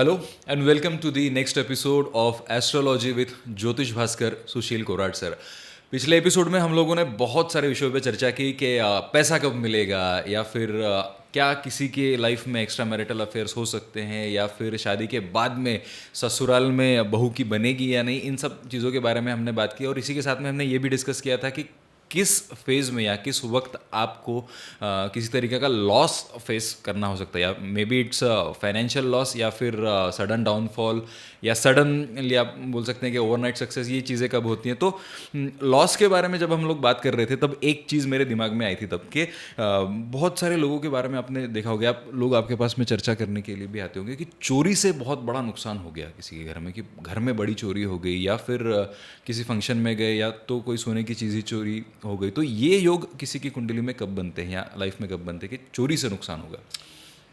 Hello and welcome to the next episode of Astrology with ज्योतिष भास्कर सुशील Korat sir. पिछले episode में हम लोगों ने बहुत सारे विषयों पे चर्चा की कि पैसा कब मिलेगा, या फिर क्या किसी के लाइफ में एक्स्ट्रा मैरिटल अफेयर्स हो सकते हैं, या फिर शादी के बाद में ससुराल में बहू की बनेगी या नहीं। इन सब चीज़ों के बारे में हमने बात की और इसी के साथ में हमने ये भी डिस्कस किया था कि किस फेज़ में या किस वक्त आपको किसी तरीके का लॉस फेस करना हो सकता है, या may be it's financial loss, या फिर सडन डाउनफॉल, या सडनली आप बोल सकते हैं कि ओवरनाइट सक्सेस। ये चीज़ें कब होती हैं। तो लॉस के बारे में जब हम लोग बात कर रहे थे तब एक चीज़ मेरे दिमाग में आई थी तब कि बहुत सारे लोगों के बारे में आपने देखा होगा, आप लोग आपके पास में चर्चा करने के लिए भी आते होंगे कि चोरी से बहुत बड़ा नुकसान हो गया किसी के घर में, कि घर में बड़ी चोरी हो गई, या फिर किसी फंक्शन में गए या तो कोई सोने की चीज़ ही चोरी हो गई। तो ये योग किसी की कुंडली में कब बनते हैं या लाइफ में कब बनते हैं कि चोरी से नुकसान होगा?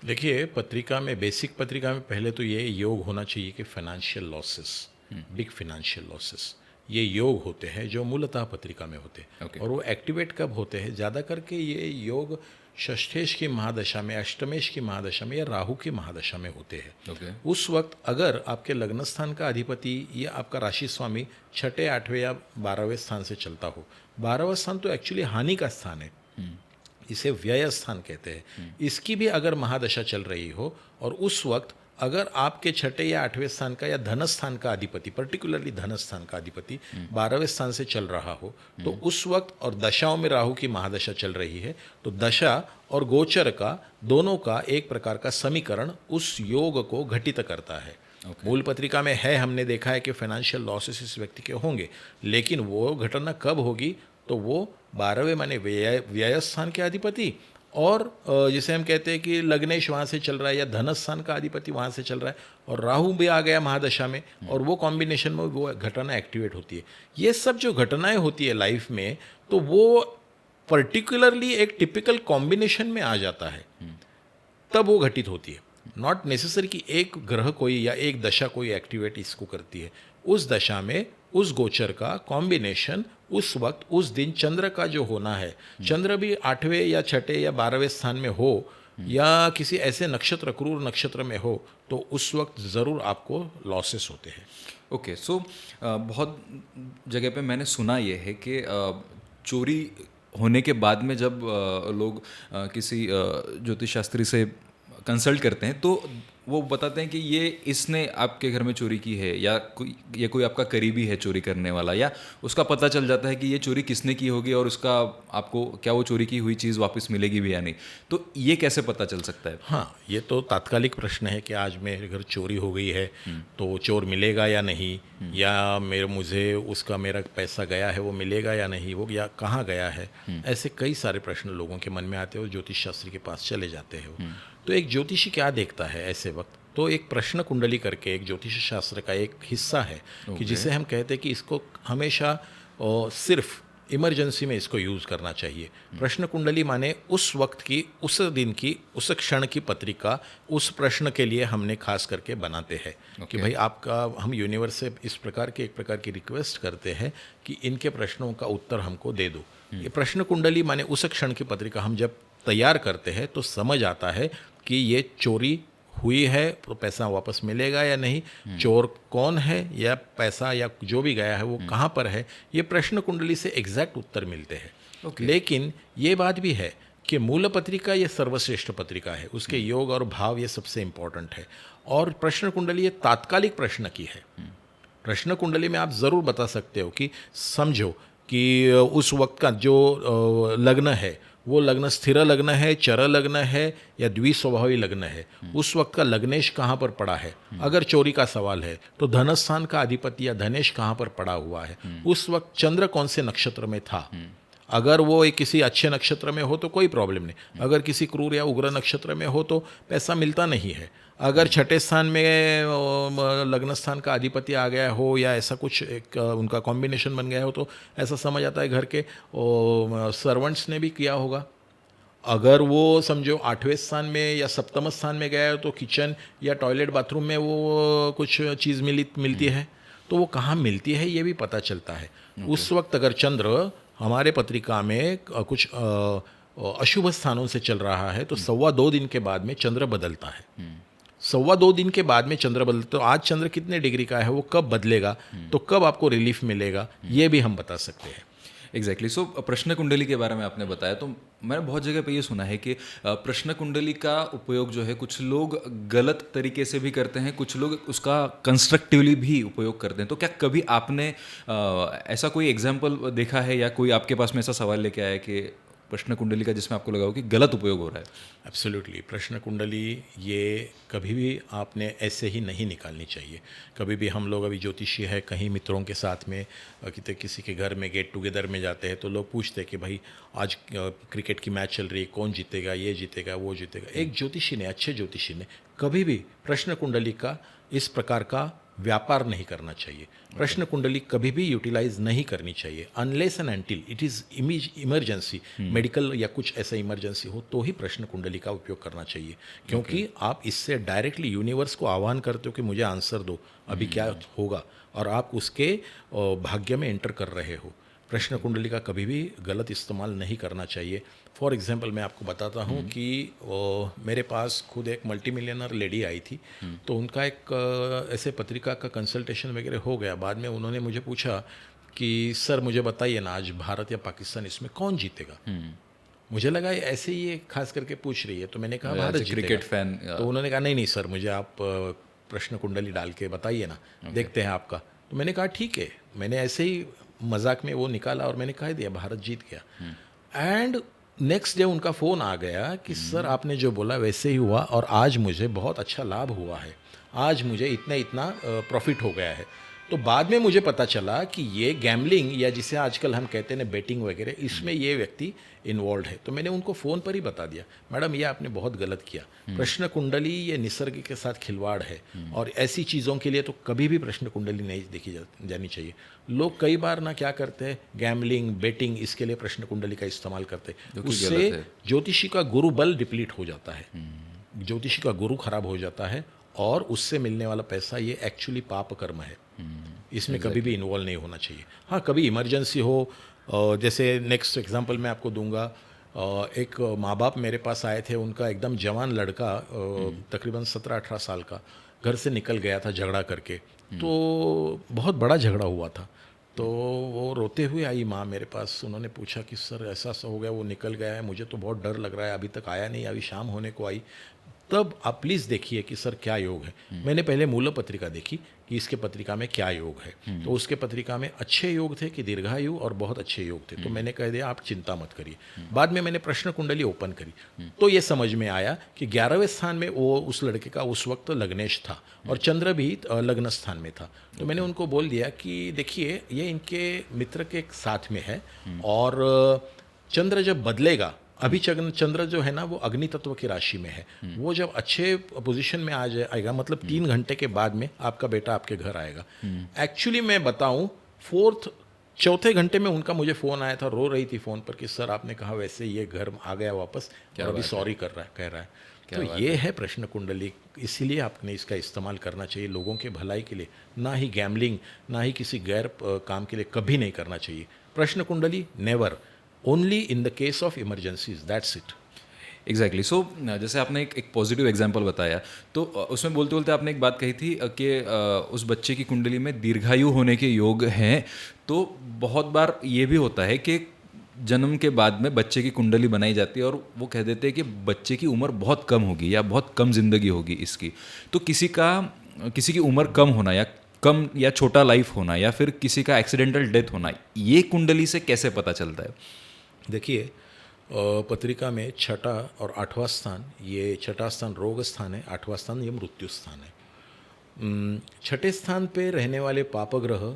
देखिए, पत्रिका में बेसिक पत्रिका में पहले तो ये योग होना चाहिए कि financial losses, big financial losses, ये योग होते हैं जो मूलतः पत्रिका में होते हैं। Okay. और वो एक्टिवेट कब होते हैं? ज़्यादा करके ये योग षष्ठेश की महादशा में, अष्टमेश की महादशा में या राहु की महादशा में होते हैं। Okay. उस वक्त अगर आपके लग्न स्थान का अधिपति या आपका राशि स्वामी छठे, आठवें या 12वें स्थान से चलता हो। 12वां स्थान तो एक्चुअली हानि का स्थान है, इसे व्यय स्थान कहते हैं। इसकी भी अगर महादशा चल रही हो और उस वक्त अगर आपके छठे या आठवें स्थान का या धन स्थान का अधिपति, पर्टिकुलरली धन स्थान का अधिपति 12वें स्थान से चल रहा हो, तो उस वक्त और दशाओं में राहु की महादशा चल रही है, तो दशा और गोचर का दोनों का एक प्रकार का समीकरण उस योग को घटित करता है। मूल पत्रिका में है, हमने देखा है कि फाइनेंशियल लॉसेस इस व्यक्ति के होंगे, लेकिन वो घटना कब होगी? तो वो 12वें माने व्यय स्थान के अधिपति, और जिसे हम कहते हैं कि लग्नेश वहाँ से चल रहा है या धनस्थान का अधिपति वहाँ से चल रहा है, और राहु भी आ गया महादशा में, और वो कॉम्बिनेशन में वो घटना एक्टिवेट होती है। ये सब जो घटनाएं होती है लाइफ में, तो वो पर्टिकुलरली एक टिपिकल कॉम्बिनेशन में आ जाता है, तब वो घटित होती है। नॉट नेसेसरी कि एक ग्रह कोई या एक दशा कोई एक्टिवेट इसको करती है। उस दशा में उस गोचर का कॉम्बिनेशन उस वक्त उस दिन चंद्र का जो होना है, चंद्र भी 8वें या छठे या 12वें स्थान में हो, या किसी ऐसे नक्षत्र, क्रूर नक्षत्र में हो, तो उस वक्त ज़रूर आपको लॉसेस होते हैं। ओके, सो बहुत जगह पे मैंने सुना ये है कि चोरी होने के बाद में जब लोग किसी ज्योतिष शास्त्री से कंसल्ट करते हैं तो वो बताते हैं कि ये इसने आपके घर में चोरी की है, या कोई आपका करीबी है चोरी करने वाला, या उसका पता चल जाता है कि ये चोरी किसने की होगी और उसका आपको क्या वो चोरी की हुई चीज़ वापस मिलेगी भी या नहीं। तो ये कैसे पता चल सकता है? हाँ, ये तो तात्कालिक प्रश्न है कि आज मेरे घर चोरी हो गई है तो चोर मिलेगा या नहीं, या मुझे उसका मेरा पैसा गया है वो मिलेगा या नहीं, वो या कहाँ गया है। ऐसे कई सारे प्रश्न लोगों के मन में आते हैं और ज्योतिष शास्त्री के पास चले जाते हैं वो। तो एक ज्योतिषी क्या देखता है ऐसे वक्त? तो एक प्रश्न कुंडली करके एक ज्योतिष शास्त्र का एक हिस्सा है कि जिसे हम कहते हैं कि इसको हमेशा सिर्फ इमरजेंसी में इसको यूज़ करना चाहिए। प्रश्न कुंडली माने उस वक्त की, उस दिन की, उस क्षण की पत्रिका उस प्रश्न के लिए हमने खास करके बनाते हैं कि भाई आपका, हम यूनिवर्स से इस प्रकार के एक प्रकार की रिक्वेस्ट करते हैं कि इनके प्रश्नों का उत्तर हमको दे दो। ये प्रश्न कुंडली माने उस क्षण की पत्रिका हम जब तैयार करते हैं तो समझ आता है कि ये चोरी हुई है तो पैसा वापस मिलेगा या नहीं, चोर कौन है, या पैसा या जो भी गया है वो कहाँ पर है। ये प्रश्न कुंडली से एग्जैक्ट उत्तर मिलते हैं। लेकिन ये बात भी है कि मूल पत्रिका ये सर्वश्रेष्ठ पत्रिका है, उसके योग और भाव ये सबसे इम्पोर्टेंट है, और प्रश्न कुंडली ये तात्कालिक प्रश्न की है। प्रश्न कुंडली में आप ज़रूर बता सकते हो कि समझो कि उस वक्त का जो लग्न है वो लग्न स्थिर लग्न है, चर लग्न है, या द्विस्वभावी लग्न है। उस वक्त का लग्नेश कहाँ पर पड़ा है। अगर चोरी का सवाल है तो धनस्थान का अधिपति या धनेश कहाँ पर पड़ा हुआ है। उस वक्त चंद्र कौन से नक्षत्र में था। अगर वो एक किसी अच्छे नक्षत्र में हो तो कोई प्रॉब्लम नहीं, अगर किसी क्रूर या उग्र नक्षत्र में हो तो पैसा मिलता नहीं है। अगर छठे स्थान में लग्न स्थान का अधिपति आ गया हो या ऐसा कुछ एक उनका कॉम्बिनेशन बन गया हो तो ऐसा समझ आता है घर के सर्वेंट्स ने भी किया होगा। अगर वो समझो 8वें स्थान में या सप्तम स्थान में गया है तो किचन या टॉयलेट बाथरूम में वो कुछ चीज़ मिलती है, तो वो कहाँ मिलती है ये भी पता चलता है। उस वक्त अगर चंद्र हमारे पत्रिका में कुछ अशुभ स्थानों से चल रहा है तो 2.25 दिन के बाद में चंद्र बदलता है। 2.25 दिन के बाद में चंद्र बदल, तो आज चंद्र कितने डिग्री का है, वो कब बदलेगा, तो कब आपको रिलीफ मिलेगा, ये भी हम बता सकते हैं। एग्जैक्टली। सो प्रश्न कुंडली के बारे में आपने बताया, तो मैंने बहुत जगह पे ये सुना है कि प्रश्न कुंडली का उपयोग जो है कुछ लोग गलत तरीके से भी करते हैं, कुछ लोग उसका कंस्ट्रक्टिवली भी उपयोग करते हैं। तो क्या कभी आपने ऐसा कोई एग्जाम्पल देखा है या कोई आपके पास में ऐसा सवाल लेके आया कि प्रश्न कुंडली का जिसमें आपको लगा हो कि गलत उपयोग हो रहा है? एब्सोल्युटली, प्रश्न कुंडली ये कभी भी आपने ऐसे ही नहीं निकालनी चाहिए। कभी भी हम लोग अभी ज्योतिषी है, कहीं मित्रों के साथ में किसी के घर में गेट टुगेदर में जाते हैं, तो लोग पूछते हैं कि भाई आज क्रिकेट की मैच चल रही है, कौन जीतेगा, ये जीतेगा, वो जीतेगा। एक ज्योतिषी ने, अच्छे ज्योतिषी ने कभी भी प्रश्न कुंडली का इस प्रकार का व्यापार नहीं करना चाहिए। प्रश्न कुंडली कभी भी यूटिलाइज नहीं करनी चाहिए unless and until it is emergency, medical या कुछ ऐसा इमरजेंसी हो तो ही प्रश्न कुंडली का उपयोग करना चाहिए, क्योंकि आप इससे डायरेक्टली यूनिवर्स को आह्वान करते हो कि मुझे आंसर दो, अभी क्या होगा, और आप उसके भाग्य में एंटर कर रहे हो। प्रश्न कुंडली का कभी भी गलत इस्तेमाल नहीं करना चाहिए। फॉर एग्जांपल मैं आपको बताता हूँ कि मेरे पास खुद एक मल्टी मिलियनर लेडी आई थी, तो उनका एक ऐसे पत्रिका का कंसल्टेशन वगैरह हो गया। बाद में उन्होंने मुझे पूछा कि सर मुझे बताइए ना, आज भारत या पाकिस्तान इसमें कौन जीतेगा। मुझे लगा ये ऐसे ही ये खास करके पूछ रही है, तो मैंने कहा भारत जीतेगा। Cricket fan. तो उन्होंने कहा नहीं नहीं सर, मुझे आप प्रश्न कुंडली डाल के बताइए ना, देखते हैं आपका। तो मैंने कहा ठीक है, मैंने ऐसे ही मजाक में वो निकाला और मैंने कह दिया भारत जीत गया। एंड नेक्स्ट डे उनका फ़ोन आ गया कि सर आपने जो बोला वैसे ही हुआ और आज मुझे बहुत अच्छा लाभ हुआ है, आज मुझे इतना इतना प्रॉफिट हो गया है। तो बाद में मुझे पता चला कि ये गैम्बलिंग या जिसे आजकल हम कहते हैं बेटिंग वगैरह, इसमें ये व्यक्ति इन्वॉल्व है। तो मैंने उनको फ़ोन पर ही बता दिया, मैडम ये आपने बहुत गलत किया। प्रश्न कुंडली ये निसर्ग के साथ खिलवाड़ है और ऐसी चीज़ों के लिए तो कभी भी प्रश्न कुंडली नहीं देखी जानी चाहिए। लोग कई बार ना क्या करते हैं, गैम्बलिंग बेटिंग इसके लिए प्रश्न कुंडली का इस्तेमाल करते हैं, उससे ज्योतिषी का गुरु बल डिप्लीट हो जाता है, ज्योतिषी का गुरु खराब हो जाता है और उससे मिलने वाला पैसा ये एक्चुअली पाप कर्म है। इसमें कभी भी इन्वॉल्व नहीं होना चाहिए। हाँ, कभी इमरजेंसी हो, जैसे नेक्स्ट एग्जांपल मैं आपको दूंगा। एक माँ बाप मेरे पास आए थे, उनका एकदम जवान लड़का तकरीबन 17-18 साल का घर से निकल गया था झगड़ा करके। तो बहुत बड़ा झगड़ा हुआ था, तो वो रोते हुए आई माँ मेरे पास। उन्होंने पूछा कि सर ऐसा सा हो गया, वो निकल गया है, मुझे तो बहुत डर लग रहा है, अभी तक आया नहीं, अभी शाम होने को आई। तब आप प्लीज़ देखिए कि सर क्या योग है। मैंने पहले मूल पत्रिका देखी कि इसके पत्रिका में क्या योग है, तो उसके पत्रिका में अच्छे योग थे कि दीर्घायु और बहुत अच्छे योग थे। तो मैंने कह दिया आप चिंता मत करिए। बाद में मैंने प्रश्न कुंडली ओपन करी तो ये समझ में आया कि 11वें स्थान में वो उस लड़के का उस वक्त लग्नेश था और चंद्र भी लग्न स्थान में था। तो मैंने उनको बोल दिया कि देखिए ये इनके मित्र के साथ में है और चंद्र जब बदलेगा, अभी चंद्र जो है ना वो अग्नि तत्व की राशि में है, वो जब अच्छे पोजीशन में आ जाएगा मतलब 3 घंटे के बाद में आपका बेटा आपके घर आएगा। एक्चुअली मैं बताऊं, चौथे घंटे में उनका मुझे फ़ोन आया था, रो रही थी फ़ोन पर कि सर आपने कहा वैसे ये घर आ गया वापस और अभी सॉरी कह रहा है। तो ये है प्रश्न कुंडली, इसीलिए आपने इसका इस्तेमाल करना चाहिए लोगों के भलाई के लिए, ना ही गैम्बलिंग, ना ही किसी गैर काम के लिए कभी नहीं करना चाहिए। प्रश्न कुंडली never, only in the case of emergencies, that's it. Exactly. So जैसे आपने एक पॉजिटिव एग्जांपल बताया, तो उसमें बोलते बोलते आपने एक बात कही थी कि उस बच्चे की कुंडली में दीर्घायु होने के योग हैं। तो बहुत बार ये भी होता है कि जन्म के बाद में बच्चे की कुंडली बनाई जाती है और वो कह देते हैं कि बच्चे की उम्र बहुत कम होगी या बहुत कम जिंदगी होगी इसकी। तो किसी की उम्र कम होना या कम या छोटा लाइफ होना या फिर किसी का एक्सीडेंटल डेथ होना, ये कुंडली से कैसे पता चलता है? देखिए, पत्रिका में 6ठा और 8वां स्थान, ये 6ठा स्थान रोग स्थान है, 8वां स्थान ये मृत्यु स्थान है। 6ठे स्थान पे रहने वाले पापग्रह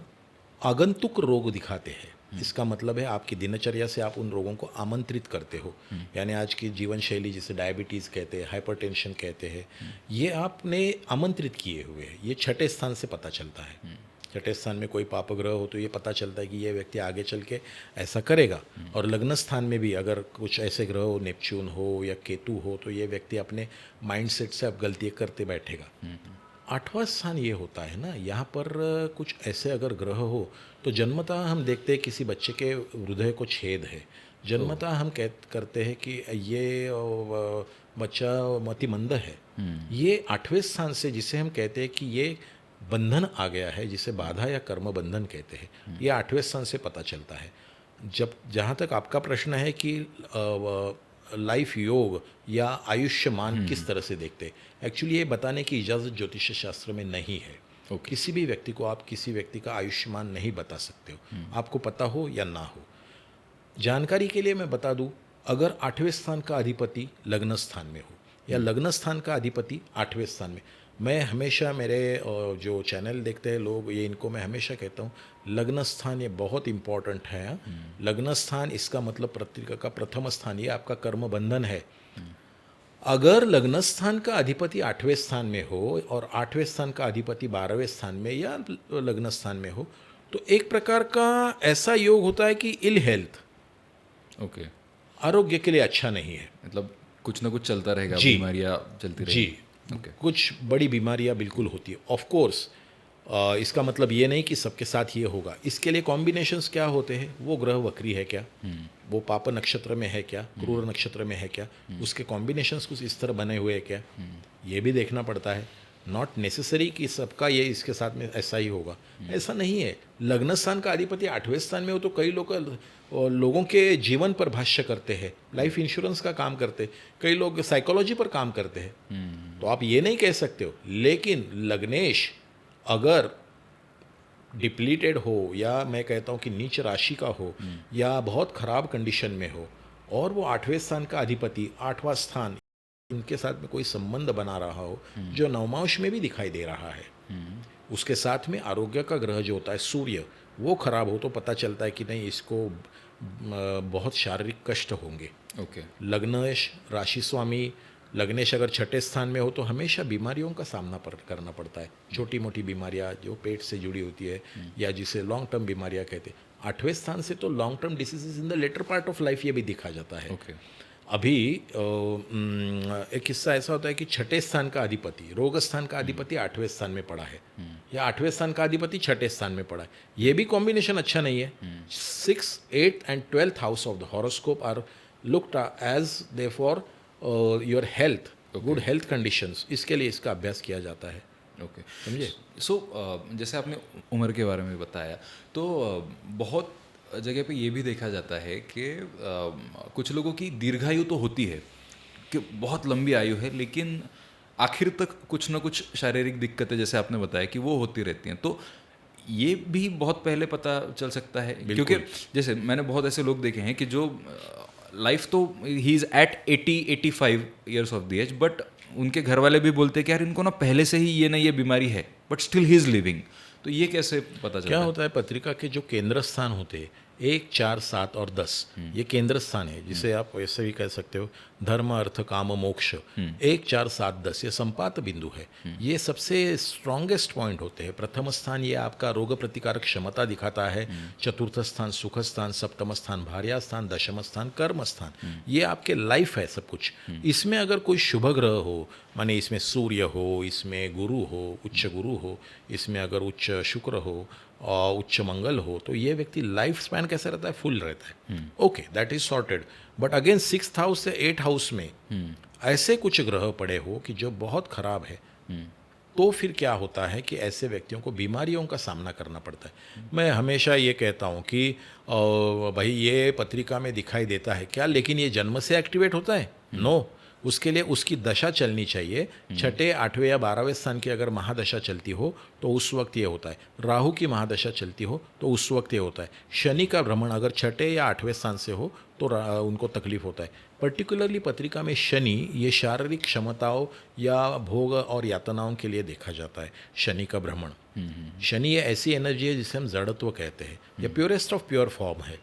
आगंतुक रोग दिखाते हैं। इसका मतलब है आपकी दिनचर्या से आप उन रोगों को आमंत्रित करते हो, यानी आज की जीवन शैली जिसे डायबिटीज़ कहते हैं, हाइपरटेंशन कहते हैं, ये आपने आमंत्रित किए हुए हैं। ये 6ठे स्थान से पता चलता है। 6ठे स्थान में कोई पापग्रह हो तो ये पता चलता है कि ये व्यक्ति आगे चल के ऐसा करेगा। और लग्न स्थान में भी अगर कुछ ऐसे ग्रह हो, नेपच्यून हो या केतु हो, तो ये व्यक्ति अपने माइंडसेट से अब गलतियाँ करते बैठेगा। 8वां स्थान ये होता है ना, यहाँ पर कुछ ऐसे अगर ग्रह हो तो जन्मतः हम देखते हैं किसी बच्चे के हृदय को छेद है, जन्मतः हम करते हैं कि ये बच्चा मतिमंद है। ये 8वें स्थान से जिसे हम कहते हैं कि ये बंधन आ गया है, जिसे बाधा या कर्म बंधन कहते हैं, ये 8वें स्थान से पता चलता है। जब जहाँ तक आपका प्रश्न है कि लाइफ योग या आयुष्मान किस तरह से देखते हैं, एक्चुअली ये बताने की इजाज़त ज्योतिष शास्त्र में नहीं है। किसी भी व्यक्ति को आप किसी व्यक्ति का आयुष्मान नहीं बता सकते हो, आपको पता हो या ना हो। जानकारी के लिए मैं बता दूं, अगर 8वें स्थान का अधिपति लग्न स्थान में हो या लग्न स्थान का अधिपति 8वें स्थान में, मैं हमेशा मेरे जो चैनल देखते हैं लोग, ये इनको मैं हमेशा कहता हूँ, लग्न स्थान ये बहुत इम्पॉर्टेंट है। लग्न स्थान इसका मतलब पत्रिका का प्रथम स्थान, ये आपका कर्म बंधन है। अगर लग्न स्थान का अधिपति 8वें स्थान में हो और 8वें स्थान का अधिपति 12वें स्थान में या लग्न स्थान में हो, तो एक प्रकार का ऐसा योग होता है कि इल हेल्थ, ओके, आरोग्य के लिए अच्छा नहीं है। मतलब कुछ ना कुछ चलता रहेगा, जी, बीमारियां चलती रहेगी। जी, ओके, कुछ बड़ी बीमारियां बिल्कुल होती है। ऑफ कोर्स इसका मतलब ये नहीं कि सबके साथ ये होगा। इसके लिए कॉम्बिनेशंस क्या होते हैं, वो ग्रह वक्री है क्या, वो पाप नक्षत्र में है क्या, क्रूर नक्षत्र में है क्या, उसके कॉम्बिनेशंस कुछ इस तरह बने हुए हैं क्या, ये भी देखना पड़ता है। नॉट नेसेसरी कि सबका ये इसके साथ में ऐसा ही होगा, ऐसा नहीं है। लग्न स्थान का अधिपति 8वें स्थान में हो तो कई लोगों के जीवन पर भाष्य करते हैं, लाइफ इंश्योरेंस का काम करते हैं, कई लोग साइकोलॉजी पर काम करते हैं। तो आप ये नहीं कह सकते हो। लेकिन लग्नेश अगर डिप्लीटेड हो, या मैं कहता हूँ कि नीच राशि का हो, या बहुत खराब कंडीशन में हो, और वो 8वें स्थान का अधिपति 8वां स्थान उनके साथ में कोई संबंध बना रहा हो, जो नवमांश में भी दिखाई दे रहा है, उसके साथ में आरोग्य का ग्रह जो होता है सूर्य, वो खराब हो, तो पता चलता है कि नहीं, इसको बहुत शारीरिक कष्ट होंगे। ओके, लग्नेश राशि स्वामी लग्नेश अगर 6ठे स्थान में हो तो हमेशा बीमारियों का सामना करना पड़ता है। छोटी मोटी बीमारियां जो पेट से जुड़ी होती है, या जिसे लॉन्ग टर्म बीमारियां कहते हैं। 8वें स्थान से तो long term diseases in the latter part of life ये भी दिखा जाता है। ओके, अभी एक किस्सा ऐसा होता है कि 6ठे स्थान का अधिपति, रोग स्थान का अधिपति 8वें स्थान में पड़ा है, या 8वें स्थान का अधिपति 6ठे स्थान में पड़ा है। ये भी कॉम्बिनेशन अच्छा नहीं है। 6th, 8th and 12th house of the horoscope are looked as they for your health, good health conditions. इसके लिए इसका अभ्यास किया जाता है। ओके, समझे। सो जैसे आपने उम्र के बारे में बताया, तो बहुत जगह पे ये भी देखा जाता है कि कुछ लोगों की दीर्घायु तो होती है कि बहुत लंबी आयु है, लेकिन आखिर तक कुछ ना कुछ शारीरिक दिक्कतें, जैसे आपने बताया, कि वो होती रहती हैं। तो ये भी बहुत पहले पता चल सकता है, क्योंकि जैसे मैंने बहुत ऐसे लोग देखे हैं कि जो लाइफ तो ही is at 80-85 years of the age, but उनके घर वाले भी बोलते हैं कि यार इनको ना पहले से ही ये बीमारी है, but still he is living. तो ये कैसे पता चलता है? क्या होता है, पत्रिका के जो केंद्र स्थान होते हैं 1, 4, 7 और 10, ये केंद्र स्थान है, जिसे आप वैसे भी कह सकते हो धर्म अर्थ काम मोक्ष। 1, 4, 7, 10 ये संपात बिंदु है। ये सबसे स्ट्रॉन्गेस्ट पॉइंट होते हैं। प्रथम स्थान ये आपका रोग प्रतिकारक क्षमता दिखाता है, चतुर्थ स्थान सुख स्थान, सप्तम स्थान भार्या स्थान, दशम स्थान कर्म स्थान, ये आपके लाइफ है सब कुछ। इसमें अगर कोई शुभ ग्रह हो, माने इसमें सूर्य हो, इसमें गुरु हो, उच्च गुरु हो, इसमें अगर उच्च शुक्र हो और उच्च मंगल हो, तो ये व्यक्ति लाइफ स्पैन कैसा रहता है, फुल रहता है। Okay, that is sorted. But again 6th house से 8th हाउस में ऐसे कुछ ग्रह पड़े हो कि जो बहुत खराब है, तो फिर क्या होता है कि ऐसे व्यक्तियों को बीमारियों का सामना करना पड़ता है। मैं हमेशा ये कहता हूँ कि भाई ये पत्रिका में दिखाई देता है क्या, लेकिन ये जन्म से एक्टिवेट होता है? नो, उसके लिए उसकी दशा चलनी चाहिए। 6ठे, 8वें या 12वें स्थान की अगर महादशा चलती हो तो उस वक्त ये होता है। राहु की महादशा चलती हो तो उस वक्त ये होता है। शनि का भ्रमण अगर 6ठे या 8वें स्थान से हो तो उनको तकलीफ होता है। पर्टिकुलरली पत्रिका में शनि ये शारीरिक क्षमताओं या भोग और यातनाओं के लिए देखा जाता है। शनि का भ्रमण, शनि ये ऐसी एनर्जी है जिसे हम जड़त्व कहते हैं, ये प्योरेस्ट ऑफ प्योर फॉर्म है।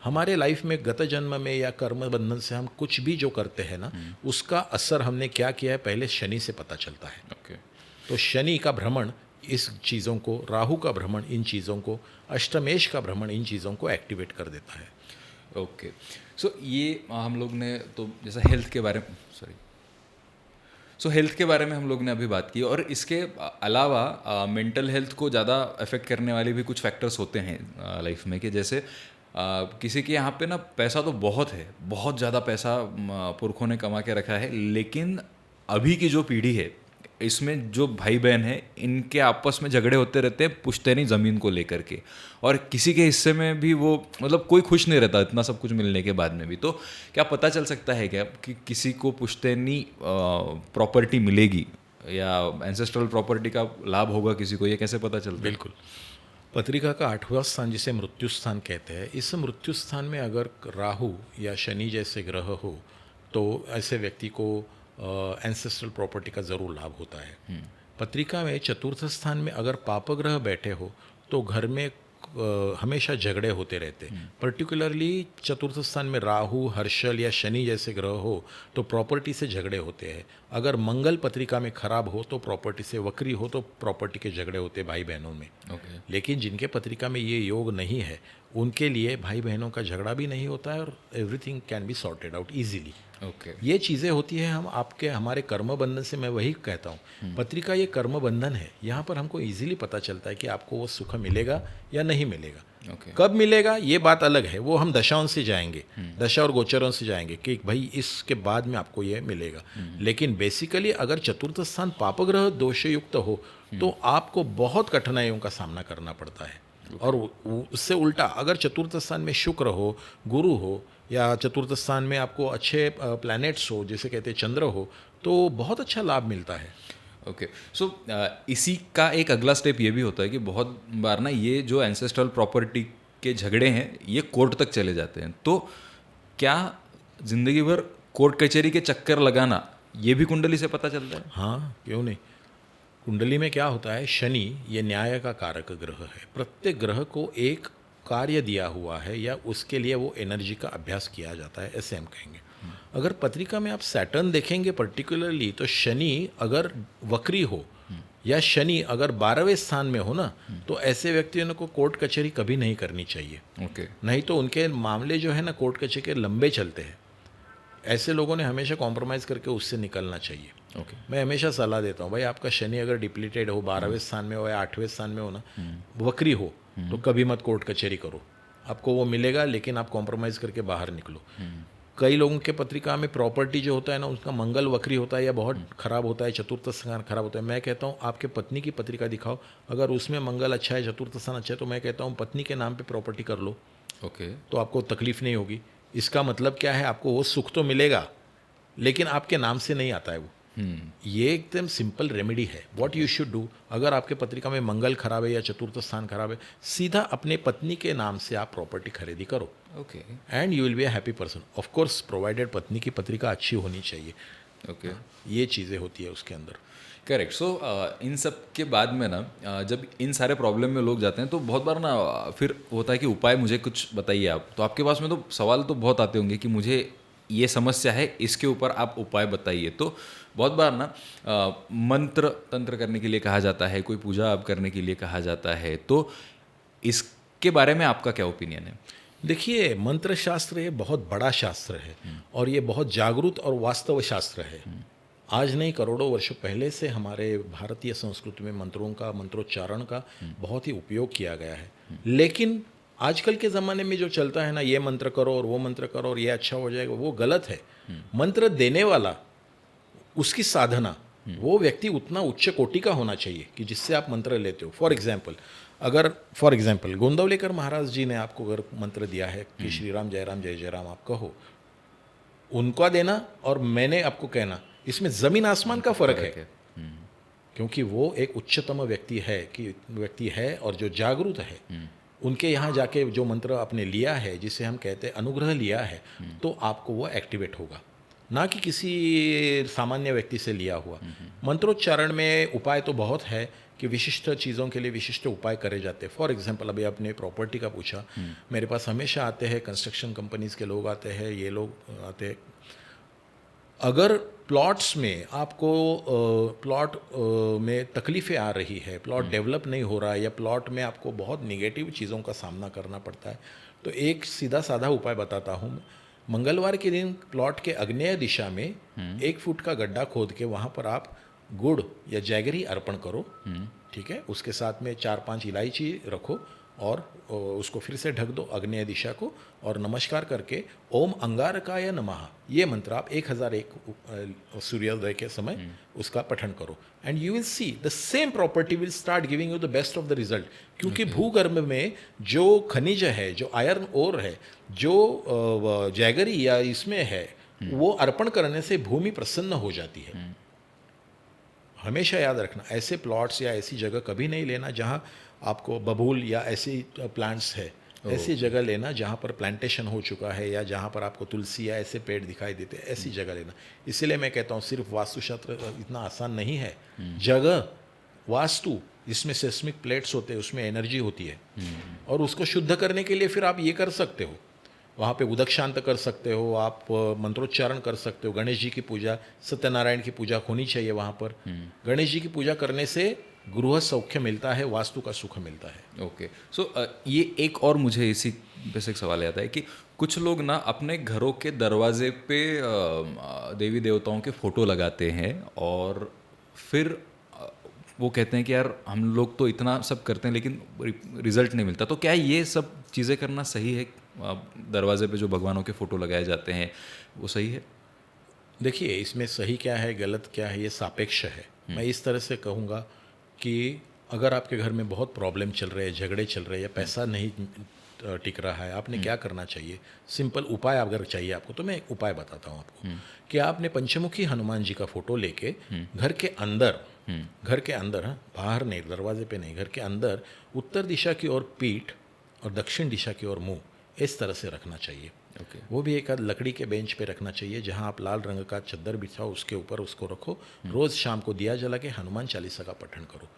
हमारे लाइफ में गत जन्म में या कर्म बंधन से हम कुछ भी जो करते हैं ना, उसका असर हमने क्या किया है पहले शनि से पता चलता है। ओके, तो शनि का भ्रमण इस चीज़ों को, राहु का भ्रमण इन चीज़ों को, अष्टमेश का भ्रमण इन चीज़ों को एक्टिवेट कर देता है। ओके, सो ये हम लोग ने तो जैसा हेल्थ के बारे में हेल्थ के बारे में हम लोग ने अभी बात की, और इसके अलावा मेंटल हेल्थ को ज़्यादा अफेक्ट करने वाले भी कुछ फैक्टर्स होते हैं लाइफ में, कि जैसे किसी के यहाँ पे ना पैसा तो बहुत है, बहुत ज़्यादा पैसा पुरखों ने कमा के रखा है, लेकिन अभी की जो पीढ़ी है इसमें जो भाई बहन है इनके आपस में झगड़े होते रहते हैं पुश्तैनी ज़मीन को लेकर के, और किसी के हिस्से में भी वो मतलब कोई खुश नहीं रहता इतना सब कुछ मिलने के बाद में भी। तो क्या पता चल सकता है क्या कि किसी को पुश्तैनी प्रॉपर्टी मिलेगी या एंसेस्ट्रल प्रॉपर्टी का लाभ होगा किसी को, ये कैसे पता चलता है? बिल्कुल। पत्रिका का 8वां स्थान जिसे मृत्यु स्थान कहते हैं, इस मृत्यु स्थान में अगर राहु या शनि जैसे ग्रह हो तो ऐसे व्यक्ति को एंसेस्ट्रल प्रॉपर्टी का ज़रूर लाभ होता है। पत्रिका में चतुर्थ स्थान में अगर पाप ग्रह बैठे हो तो घर में हमेशा झगड़े होते रहते हैं। पर्टिकुलरली चतुर्थ स्थान में राहु, हर्षल या शनि जैसे ग्रह हो तो प्रॉपर्टी से झगड़े होते हैं। अगर मंगल पत्रिका में खराब हो तो प्रॉपर्टी से वक्री हो तो प्रॉपर्टी के झगड़े होते भाई बहनों में। लेकिन जिनके पत्रिका में ये योग नहीं है उनके लिए भाई बहनों का झगड़ा भी नहीं होता है और everything can be sorted out easily. ये चीज़ें होती है हम आपके हमारे कर्म बंधन से। मैं वही कहता हूँ पत्रिका ये कर्म बंधन है, यहाँ पर हमको इजीली पता चलता है कि आपको वो सुख मिलेगा या नहीं मिलेगा। कब मिलेगा ये बात अलग है, वो हम दशाओं से जाएंगे, दशा और गोचरों से जाएंगे कि भाई इसके बाद में आपको ये मिलेगा। लेकिन बेसिकली अगर चतुर्थ स्थान पापग्रह दोषयुक्त हो तो आपको बहुत कठिनाइयों का सामना करना पड़ता है। और उससे उल्टा अगर चतुर्थ स्थान में शुक्र हो, गुरु हो या चतुर्थ स्थान में आपको अच्छे प्लैनेट्स हो जैसे कहते हैं चंद्र हो तो बहुत अच्छा लाभ मिलता है। ओके सो इसी का एक अगला स्टेप ये भी होता है कि बहुत बार ना ये जो एंसेस्ट्रल प्रॉपर्टी के झगड़े हैं ये कोर्ट तक चले जाते हैं। तो क्या जिंदगी भर कोर्ट कचहरी के चक्कर लगाना ये भी कुंडली से पता चलता है? हाँ, क्यों नहीं। कुंडली में क्या होता है, शनि ये न्याय का कारक ग्रह है। प्रत्येक ग्रह को एक कार्य दिया हुआ है या उसके लिए वो एनर्जी का अभ्यास किया जाता है, ऐसे हम कहेंगे। अगर पत्रिका में आप सैटर्न देखेंगे पर्टिकुलरली तो शनि अगर वक्री हो या शनि अगर 12वें स्थान में हो ना तो ऐसे व्यक्तियों को कोर्ट कचहरी कभी नहीं करनी चाहिए। नहीं तो उनके मामले जो है ना कोर्ट कचहरी के लंबे चलते हैं। ऐसे लोगों ने हमेशा कॉम्प्रोमाइज़ करके उससे निकलना चाहिए। मैं हमेशा सलाह देता हूँ भाई आपका शनि अगर डिप्लीटेड हो 12वें स्थान में हो या 8वें स्थान में हो ना, वक्री हो तो कभी मत कोर्ट कचहरी करो। आपको वो मिलेगा लेकिन आप कॉम्प्रोमाइज़ करके बाहर निकलो। कई लोगों के पत्रिका में प्रॉपर्टी जो होता है ना उसका मंगल वक्री होता है या बहुत खराब होता है, चतुर्थ स्थान खराब होता है। मैं कहता हूँ आपके पत्नी की पत्रिका दिखाओ, अगर उसमें मंगल अच्छा है, चतुर्थ स्थान अच्छा है तो मैं कहता हूँ पत्नी के नाम पे प्रॉपर्टी कर लो। तो आपको तकलीफ नहीं होगी। इसका मतलब क्या है, आपको वो सुख तो मिलेगा लेकिन आपके नाम से नहीं आता है वो। ये एकदम सिंपल रेमेडी है व्हाट यू शुड डू। अगर आपके पत्रिका में मंगल खराब है या चतुर्थ स्थान खराब है, सीधा अपने पत्नी के नाम से आप प्रॉपर्टी खरीदी करो and you will be a happy person. Of course provided पत्नी की पत्रिका अच्छी होनी चाहिए। ये चीज़ें होती है उसके अंदर। करेक्ट। सो इन सब के बाद में ना जब इन सारे प्रॉब्लम में लोग जाते हैं तो बहुत बार ना फिर होता है कि उपाय मुझे कुछ बताइए आप। तो आपके पास में तो सवाल तो बहुत आते होंगे कि मुझे ये समस्या है, इसके ऊपर आप उपाय बताइए। तो बहुत बार ना मंत्र तंत्र करने के लिए कहा जाता है, कोई पूजा आप करने के लिए कहा जाता है। तो इसके बारे में आपका क्या ओपिनियन है? देखिए, मंत्र शास्त्र ये बहुत बड़ा शास्त्र है और ये बहुत जागरूक और वास्तव शास्त्र है। आज नहीं, करोड़ों वर्षों पहले से हमारे भारतीय संस्कृति में मंत्रों का, मंत्रोच्चारण का बहुत ही उपयोग किया गया है। लेकिन आजकल के ज़माने में जो चलता है ना, ये मंत्र करो और वो मंत्र करो और ये अच्छा हो जाएगा, वो गलत है। मंत्र देने वाला, उसकी साधना, वो व्यक्ति उतना उच्च कोटि का होना चाहिए कि जिससे आप मंत्र लेते हो। फॉर एग्जाम्पल गोंदवलेकर महाराज जी ने आपको अगर मंत्र दिया है कि श्री राम जय राम आप कहो, उनका देना और मैंने आपको कहना, इसमें ज़मीन आसमान का फ़र्क है। क्योंकि वो एक उच्चतम व्यक्ति है और जो जागरूक है, उनके यहाँ जाके जो मंत्र आपने लिया है, जिसे हम कहते हैं अनुग्रह लिया है, तो आपको वो एक्टिवेट होगा, ना कि किसी सामान्य व्यक्ति से लिया हुआ। मंत्रोच्चारण में उपाय तो बहुत है कि विशिष्ट चीज़ों के लिए विशिष्ट उपाय करे जाते हैं। फॉर एग्जांपल, अभी आपने प्रॉपर्टी का पूछा, मेरे पास हमेशा आते हैं कंस्ट्रक्शन कंपनीज़ के लोग आते हैं, ये लोग आते हैं। अगर प्लॉट्स में आपको प्लॉट में तकलीफ़ें आ रही है, प्लॉट डेवलप नहीं हो रहा है या प्लॉट में आपको बहुत निगेटिव चीज़ों का सामना करना पड़ता है, तो एक सीधा साधा उपाय बताता हूँ। मंगलवार के दिन प्लॉट के आग्नेय दिशा में 1 फुट का गड्ढा खोद के वहाँ पर आप गुड़ या जैगरी अर्पण करो, ठीक है। उसके साथ में 4-5 इलायची रखो और उसको फिर से ढक दो आग्नेय दिशा को, और नमस्कार करके ओम अंगारकाय नमः ये मंत्र आप 1001 सूर्योदय के समय उसका पठन करो, and you will see the same property will start giving you the best of the result. क्योंकि भूगर्भ में जो खनिज है, जो आयरन ओर है, जो जैगरी या इसमें है, वो अर्पण करने से भूमि प्रसन्न हो जाती है। हमेशा याद रखना, ऐसे प्लॉट्स या ऐसी जगह कभी नहीं लेना जहाँ आपको बबूल या ऐसी प्लांट्स है, ऐसी जगह लेना जहाँ पर प्लांटेशन हो चुका है या जहाँ पर आपको तुलसी या ऐसे पेड़ दिखाई देते हैं, ऐसी जगह लेना। इसीलिए मैं कहता हूँ सिर्फ वास्तुशास्त्र इतना आसान नहीं है, जगह वास्तु जिसमें सेस्मिक प्लेट्स होते हैं उसमें एनर्जी होती है, और उसको शुद्ध करने के लिए फिर आप ये कर सकते हो, वहाँ पे उदक शांत कर सकते हो, आप मंत्रोच्चारण कर सकते हो, गणेश जी की पूजा, सत्यनारायण की पूजा होनी चाहिए वहाँ पर। गणेश जी की पूजा करने से गृह सौख्य मिलता है, वास्तु का सुख मिलता है। ओके, सो ये एक और मुझे इसी बेसिक सवाल आता है कि कुछ लोग ना अपने घरों के दरवाजे पे देवी देवताओं के फोटो लगाते हैं और फिर वो कहते हैं कि यार हम लोग तो इतना सब करते हैं लेकिन रिजल्ट नहीं मिलता। तो क्या ये सब चीज़ें करना सही है? दरवाजे पे जो भगवानों के फोटो लगाए जाते हैं वो सही है? देखिए, इसमें सही क्या है गलत क्या है ये सापेक्ष है। मैं इस तरह से कहूँगा कि अगर आपके घर में बहुत प्रॉब्लम चल रहे हैं, झगड़े चल रहे हैं, या पैसा नहीं टिक रहा है, आपने क्या करना चाहिए? सिंपल उपाय अगर चाहिए आपको तो मैं एक उपाय बताता हूँ आपको कि आपने पंचमुखी हनुमान जी का फोटो लेके घर के अंदर, हाँ, बाहर नहीं, दरवाजे पे नहीं, घर के अंदर उत्तर दिशा की ओर पीठ और दक्षिण दिशा की ओर मुंह, इस तरह से रखना चाहिए। वो भी एक लकड़ी के बेंच पे रखना चाहिए जहाँ आप लाल रंग का चद्दर बिछाओ, उसके ऊपर उसको रखो। रोज शाम को दिया जला के हनुमान चालीसा का पठन करो।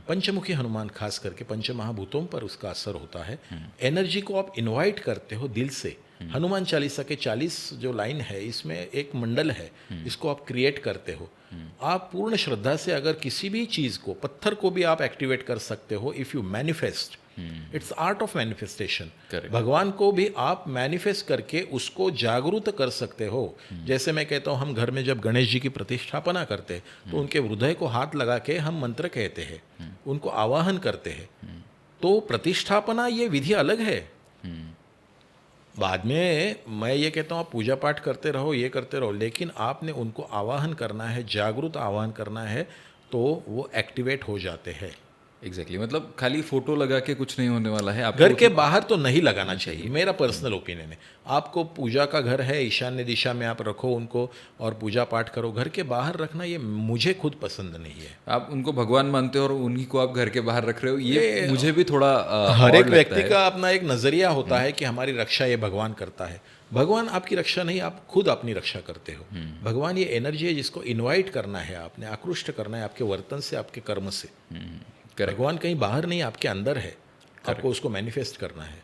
पंचमुखी हनुमान खास करके पंच महाभूतों पर उसका असर होता है। एनर्जी को आप इनवाइट करते हो दिल से। हनुमान चालीसा के 40 जो लाइन है इसमें एक मंडल है, इसको आप क्रिएट करते हो। आप पूर्ण श्रद्धा से अगर किसी भी चीज़ को, पत्थर को भी आप एक्टिवेट कर सकते हो if you manifest. It's art of manifestation. भगवान को भी आप मैनिफेस्ट करके उसको जागरूक कर सकते हो। जैसे मैं कहता हूँ, हम घर में जब गणेश जी की प्रतिष्ठापना करते हैं तो उनके हृदय को हाथ लगा के हम मंत्र कहते हैं, उनको आवाहन करते हैं। तो प्रतिष्ठापना ये विधि अलग है। बाद में मैं ये कहता हूँ आप पूजा पाठ करते रहो, ये करते रहो, लेकिन आपने उनको आवाहन करना है, जागरूक आवाहन करना है, तो वो एक्टिवेट हो जाते हैं। एग्जैक्टली, मतलब खाली फोटो लगा के कुछ नहीं होने वाला है। घर के बाहर तो नहीं लगाना चाहिए, मेरा पर्सनल ओपिनियन है। आपको पूजा का घर है, ईशान्य दिशा में आप रखो उनको और पूजा पाठ करो। घर के बाहर रखना ये मुझे खुद पसंद नहीं है। आप उनको भगवान मानते हो और उन्हीं को आप घर के बाहर रख रहे हो, ये मुझे भी थोड़ा हर एक व्यक्ति का अपना एक नजरिया होता है कि हमारी रक्षा ये भगवान करता है। भगवान आपकी रक्षा नहीं, आप खुद अपनी रक्षा करते हो। भगवान ये एनर्जी है जिसको इन्वाइट करना है, आपने आकृष्ट करना है आपके वर्तन से, आपके कर्म से। भगवान कहीं बाहर नहीं, आपके अंदर है, आपको उसको मैनिफेस्ट करना है।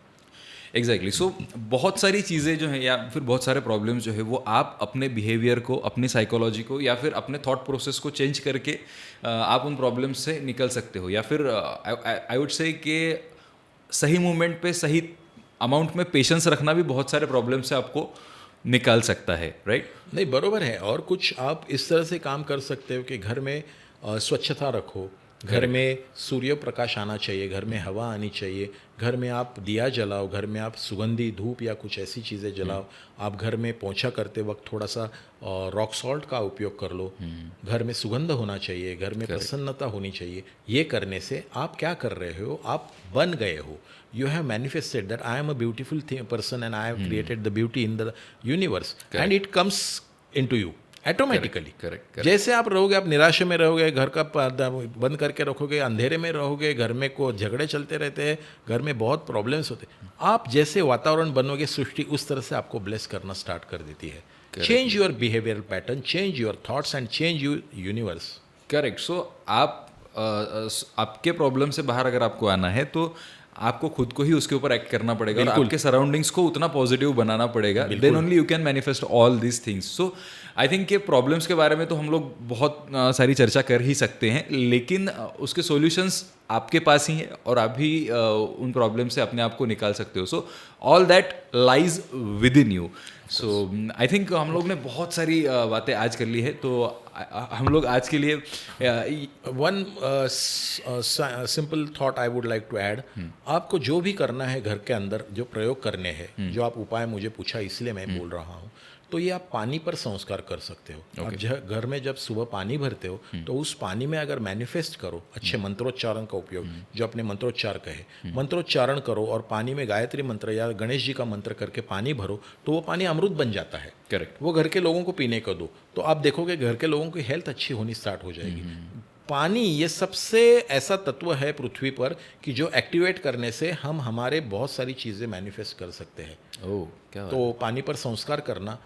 एग्जैक्टली। सो बहुत सारी चीज़ें जो हैं या फिर बहुत सारे प्रॉब्लम्स जो है वो आप अपने बिहेवियर को, अपनी साइकोलॉजी को या फिर अपने थॉट प्रोसेस को चेंज करके आप उन प्रॉब्लम्स से निकल सकते हो। या फिर आई वुड से कि सही मूवमेंट पे सही अमाउंट में पेशेंस रखना भी बहुत सारे प्रॉब्लम से आपको निकाल सकता है, राइट? नहीं, बरोबर है। और कुछ आप इस तरह से काम कर सकते हो कि घर में स्वच्छता रखो, घर में सूर्य प्रकाश आना चाहिए, घर में हवा आनी चाहिए, घर में आप दिया जलाओ, घर में आप सुगंधी धूप या कुछ ऐसी चीज़ें जलाओ। आप घर में पोंछा करते वक्त थोड़ा सा रॉक सॉल्ट का उपयोग कर लो। घर में सुगंध होना चाहिए, घर में प्रसन्नता होनी चाहिए। ये करने से आप क्या कर रहे हो? आप बन गए हो। You have manifested that I am a beautiful person and I have created the beauty in the universe, and it comes into you automatically. जैसे आप रहोगे, आप निराशा में रहोगे, घर का बंद करके रखोगे, अंधेरे में रहोगे, घर में को झगड़े चलते रहते हैं, घर में बहुत प्रॉब्लम्स होते हैं। आप जैसे वातावरण बनोगे, सृष्टि उस तरह से आपको ब्लेस करना स्टार्ट कर देती है। Change your behaviour pattern, change your thoughts and change your universe. Correct. So आप आपके प्रॉब्लम से बाहर अगर आपको आना है तो आपको खुद को ही उसके ऊपर एक्ट करना पड़ेगा और आपके सराउंडिंग्स को उतना पॉजिटिव बनाना पड़ेगा। Then only you can manifest all these things. So I think कि प्रॉब्लम्स के बारे में तो हम लोग बहुत सारी चर्चा कर ही सकते हैं, लेकिन उसके सॉल्यूशंस आपके पास ही है और आप भी उन प्रॉब्लम से अपने आप को निकाल सकते हो. So all that lies with in you. So I think हम लोग ने बहुत सारी बातें आज कर ली है, तो हम लोग आज के लिए one simple thought I would like to add, आपको जो भी करना है घर के अंदर, जो प्रयोग करने हैं, जो आप उपाय मुझे पूछा इसलिए मैं बोल रहा हूँ, तो ये आप पानी पर संस्कार कर सकते हो. आप घर में जब सुबह पानी भरते हो तो उस पानी में अगर मैनिफेस्ट करो, अच्छे मंत्रोच्चारण का उपयोग, जो अपने मंत्रोच्चार कहे, मंत्रोच्चारण करो और पानी में गायत्री मंत्र या गणेश जी का मंत्र करके पानी भरो, तो वो पानी अमृत बन जाता है. करेक्ट. वो घर के लोगों को पीने को दो, तो आप देखोगे घर के लोगों की हेल्थ अच्छी होनी स्टार्ट हो जाएगी. पानी ये सबसे ऐसा तत्व है पृथ्वी पर कि जो एक्टिवेट करने से हम हमारे बहुत सारी चीज़ें मैनिफेस्ट कर सकते हैं. क्या तो पानी पर संस्कार करना,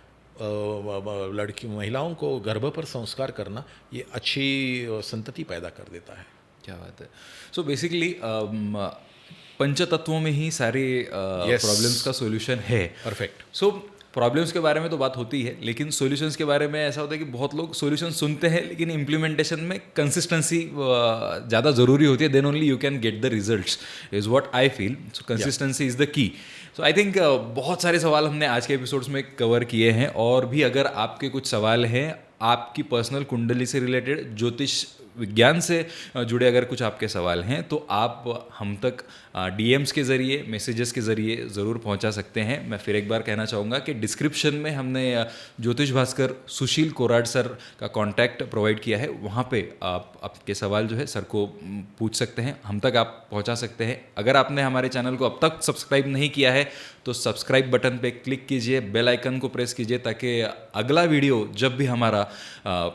लड़की महिलाओं को गर्भ पर संस्कार करना, ये अच्छी संतति पैदा कर देता है. क्या बात है. सो बेसिकली पंचतत्वों में ही सारे प्रॉब्लम्स का सॉल्यूशन है. परफेक्ट. सो प्रॉब्लम्स के बारे में तो बात होती है, लेकिन सॉल्यूशंस के बारे में ऐसा होता है कि बहुत लोग सॉल्यूशन सुनते हैं, लेकिन इम्प्लीमेंटेशन में कंसिस्टेंसी ज़्यादा ज़रूरी होती है. Then only you can get the results, is what I feel. So consistency is the key. So I think बहुत सारे सवाल हमने आज के एपिसोड्स में कवर किए हैं, और भी अगर आपके कुछ सवाल हैं आपकी पर्सनल कुंडली से रिलेटेड, ज्योतिष विज्ञान से जुड़े अगर कुछ आपके सवाल हैं, तो आप हम तक डीएम्स के ज़रिए, मैसेजेस के ज़रिए ज़रूर पहुंचा सकते हैं. मैं फिर एक बार कहना चाहूँगा कि डिस्क्रिप्शन में हमने ज्योतिष भास्कर सुशील कोराट सर का कॉन्टैक्ट प्रोवाइड किया है. वहाँ पे आप आपके सवाल जो है सर को पूछ सकते हैं, हम तक आप पहुँचा सकते हैं. अगर आपने हमारे चैनल को अब तक सब्सक्राइब नहीं किया है तो सब्सक्राइब बटन पे क्लिक कीजिए, बेल आइकन को प्रेस कीजिए, ताकि अगला वीडियो जब भी हमारा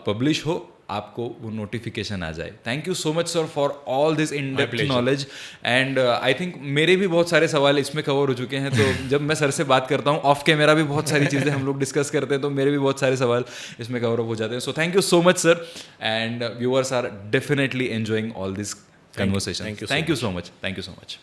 पब्लिश हो आपको वो नोटिफिकेशन आ जाए. Thank you so much sir for all this in depth knowledge. And I think मेरे भी बहुत सारे सवाल इसमें कवर हो चुके हैं, तो जब मैं सर से बात करता हूँ ऑफ कैमरा भी बहुत सारी चीज़ें हम लोग डिस्कस करते हैं, तो मेरे भी बहुत सारे सवाल इसमें कवर अप हो जाते हैं. So thank you so much sir, and viewers are definitely enjoying all this conversation. Thank you Thank you so much. Thank you so much.